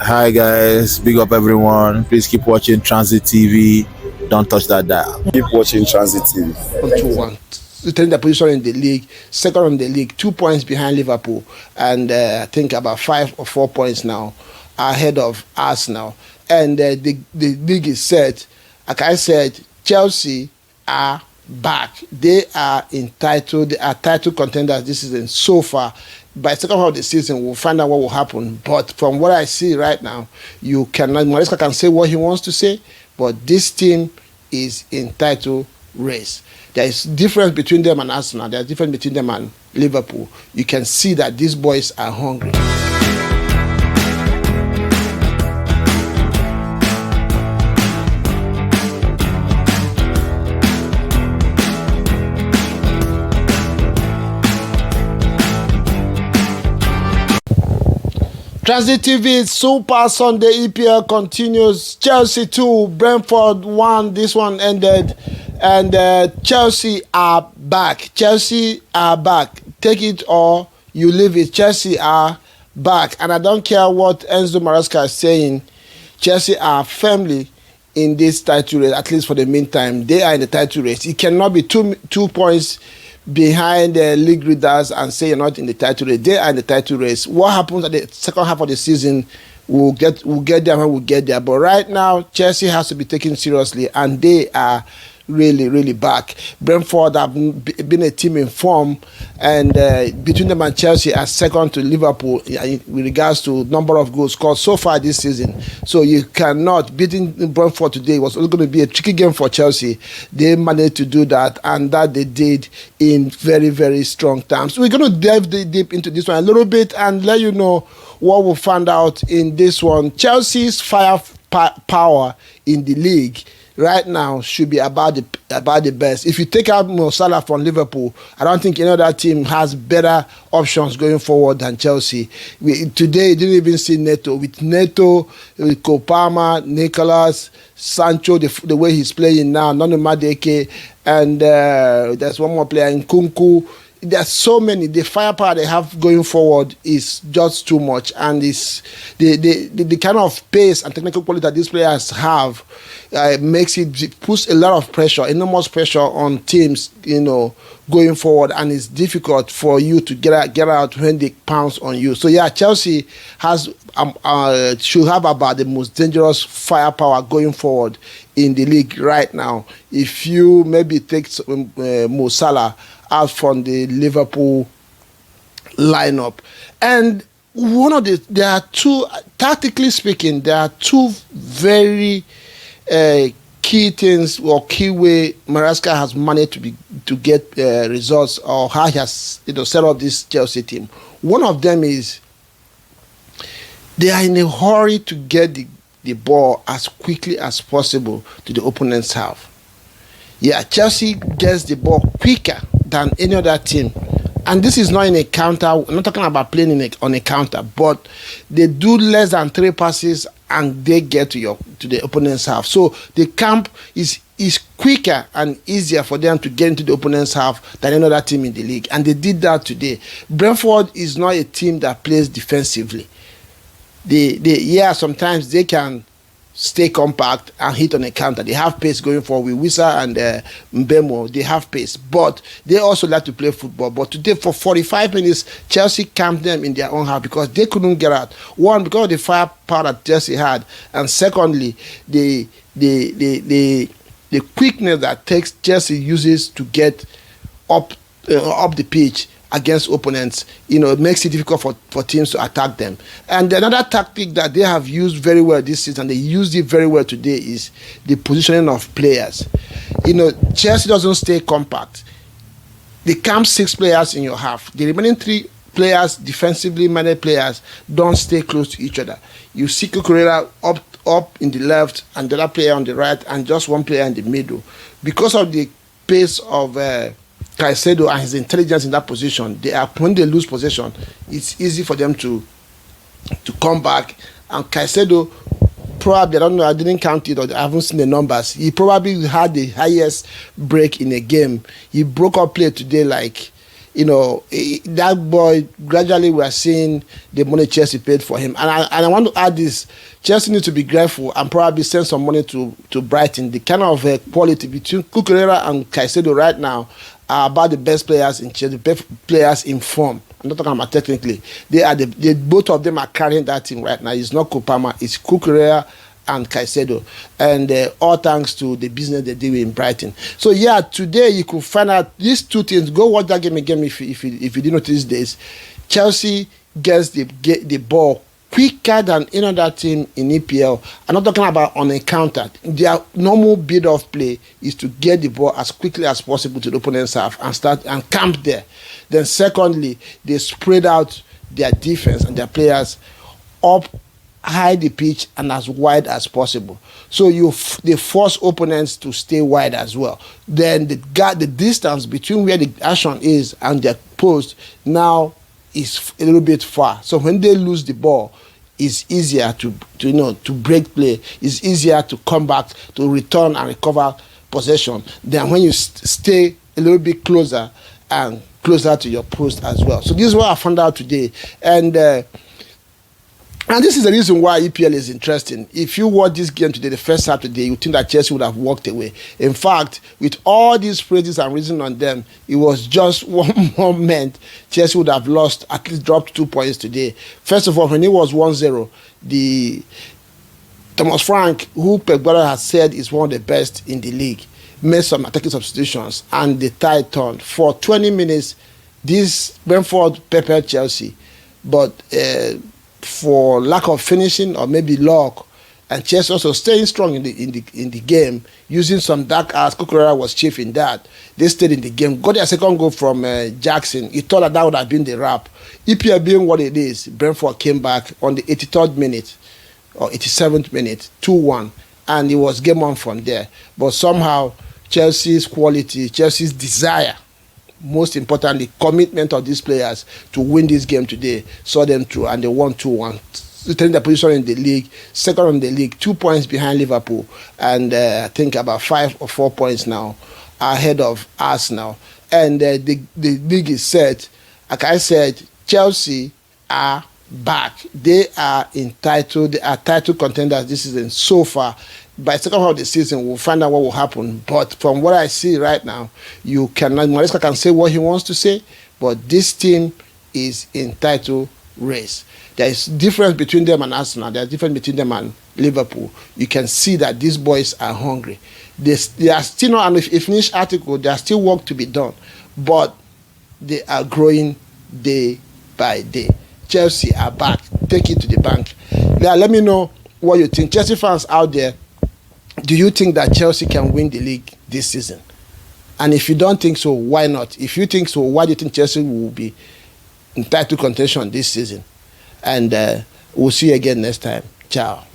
Hi guys, big up everyone. Please keep watching Transit TV. Don't touch that dial. Keep watching Transit TV. 1-2-1. Returning the position in the league, second in the league, 2 points behind Liverpool, and I think about 5 or 4 points now ahead of Arsenal. And the league is set. Like I said, Chelsea are back. They are entitled. They are title contenders this season so far. By second half of the season, we'll find out what will happen. But from what I see right now, you cannot. Maresca can say what he wants to say, but this team is in title race. There is difference between them and Arsenal. There is difference between them and Liverpool. You can see that these boys are hungry. Transit TV Super Sunday EPL continues. Chelsea 2, Brentford 1. This one ended. And Chelsea are back. Chelsea are back. Take it or you leave it. Chelsea are back. And I don't care what Enzo Maresca is saying. Chelsea are firmly in this title race, at least for the meantime. They are in the title race. It cannot be two points behind the league leaders and say you're not in the title race. They are in the title race. What happens at the second half of the season, we'll get there when we get there. But right now, Chelsea has to be taken seriously, and they are really back. Brentford have been a team in form, and between them and Chelsea are second to Liverpool with regards to number of goals scored so far this season. So you cannot. Beating Brentford today was going to be a tricky game for Chelsea. They managed to do that, and that they did in very strong terms. We're going to dive deep into this one a little bit and let you know what we'll find out in this one. Chelsea's firepower in the league right now should be about the best. If you take out Mo Salah from Liverpool, I don't think any other team has better options going forward than Chelsea. Today, you didn't even see Neto. With Neto, with Kopama, Nicholas, Sancho, the way he's playing now, Nonu Madeke, and there's one more player in Kunku. There's so many. The firepower they have going forward is just too much, and it's the kind of pace and technical quality that these players have puts a lot of pressure, enormous pressure on teams, going forward, and it's difficult for you to get out when they pounce on you. So yeah, Chelsea should have about the most dangerous firepower going forward in the league right now. If you maybe take Mo Salah out from the Liverpool lineup. And there are two, tactically speaking, there are two very key things or key way Maresca has managed to get results, or how he has set up this Chelsea team. One of them is they are in a hurry to get the ball as quickly as possible to the opponent's half. Yeah, Chelsea gets the ball quicker than any other team. And this is not in a counter. I'm not talking about playing on a counter, but they do less than 3 passes and they get to the opponent's half. So the camp is quicker and easier for them to get into the opponent's half than any other team in the league. And they did that today. Brentford is not a team that plays defensively. Sometimes they can stay compact and hit on a counter. They have pace going forward with Wissa and Mbemo. They have pace, but they also like to play football. But today, for 45 minutes, Chelsea camped them in their own half because they couldn't get out. One, because of the firepower that Chelsea had, and secondly, the quickness that Chelsea uses to get up the pitch against opponents, it makes it difficult for teams to attack them. And another tactic that they have used very well this season, they used it very well today, is the positioning of players. Chelsea doesn't stay compact. They camp 6 players in your half. The remaining 3 players, defensively minded players, don't stay close to each other. You see Cucurella up in the left, and the other player on the right, and just one player in the middle. Because of the pace of Caicedo and his intelligence in that position, when they lose possession, it's easy for them to come back. And Caicedo probably, I don't know, I didn't count it, or I haven't seen the numbers. He probably had the highest break in a game. He broke up play today like that boy, gradually we are seeing the money Chelsea paid for him. And I want to add this: Chelsea need to be grateful and probably send some money to Brighton. The kind of quality between Cucurella and Caicedo right now are about the best players in Chelsea, the best players in form. I'm not talking about technically. Both of them are carrying that team right now. It's not Kopama, it's Cucurella and Caicedo, and all thanks to the business they do in Brighton. So yeah, today you could find out these two things. Go watch that game again if you didn't notice this. Chelsea gets the ball quicker than any other team in EPL. I'm not talking about unencountered. Their normal build-off play is to get the ball as quickly as possible to the opponent's half and start and camp there. Then secondly, they spread out their defense and their players up high the pitch and as wide as possible. So they force opponents to stay wide as well. Then the distance between where the action is and their post now is a little bit far. So when they lose the ball, it's easier to break play. It's easier to come back, to return and recover possession than when you stay a little bit closer and closer to your post as well. So this is what I found out today. And this is the reason why EPL is interesting. If you watch this game today, the first half today, you think that Chelsea would have walked away. In fact, with all these praises and reason on them, it was just one moment Chelsea would have lost, at least dropped 2 points today. First of all, when it was 1-0, the Thomas Frank, who Pep Guardiola has said is one of the best in the league, made some attacking substitutions, and the tide turned. For 20 minutes, this Brentford peppered Chelsea, but for lack of finishing or maybe luck, and Chelsea also staying strong in the game, using some dark hours. Cucurella was chief in that. They stayed in the game, got their second goal from Jackson. He thought that would have been the wrap. EPL being what it is, Brentford came back on the 83rd minute or 87th minute, 2-1, and it was game on from there. But somehow Chelsea's quality, Chelsea's desire, most importantly, commitment of these players to win this game today saw them through, and they won 2-1, taking their position in the league, second in the league, 2 points behind Liverpool, and I think about 5 or 4 points now ahead of Arsenal. And the league is set. Like I said, Chelsea are back. They are entitled. They are title contenders this season so far. By the second half of the season, we'll find out what will happen. But from what I see right now, Maresca can say what he wants to say, but this team is in title race. There is difference between them and Arsenal. There is difference between them and Liverpool. You can see that these boys are hungry. They are still not a finished article. There are still work to be done, but they are growing day by day. Chelsea are back. Take it to the bank. Now, let me know what you think. Chelsea fans out there, do you think that Chelsea can win the league this season? And if you don't think so, why not? If you think so, why do you think Chelsea will be in title contention this season? And we'll see you again next time. Ciao.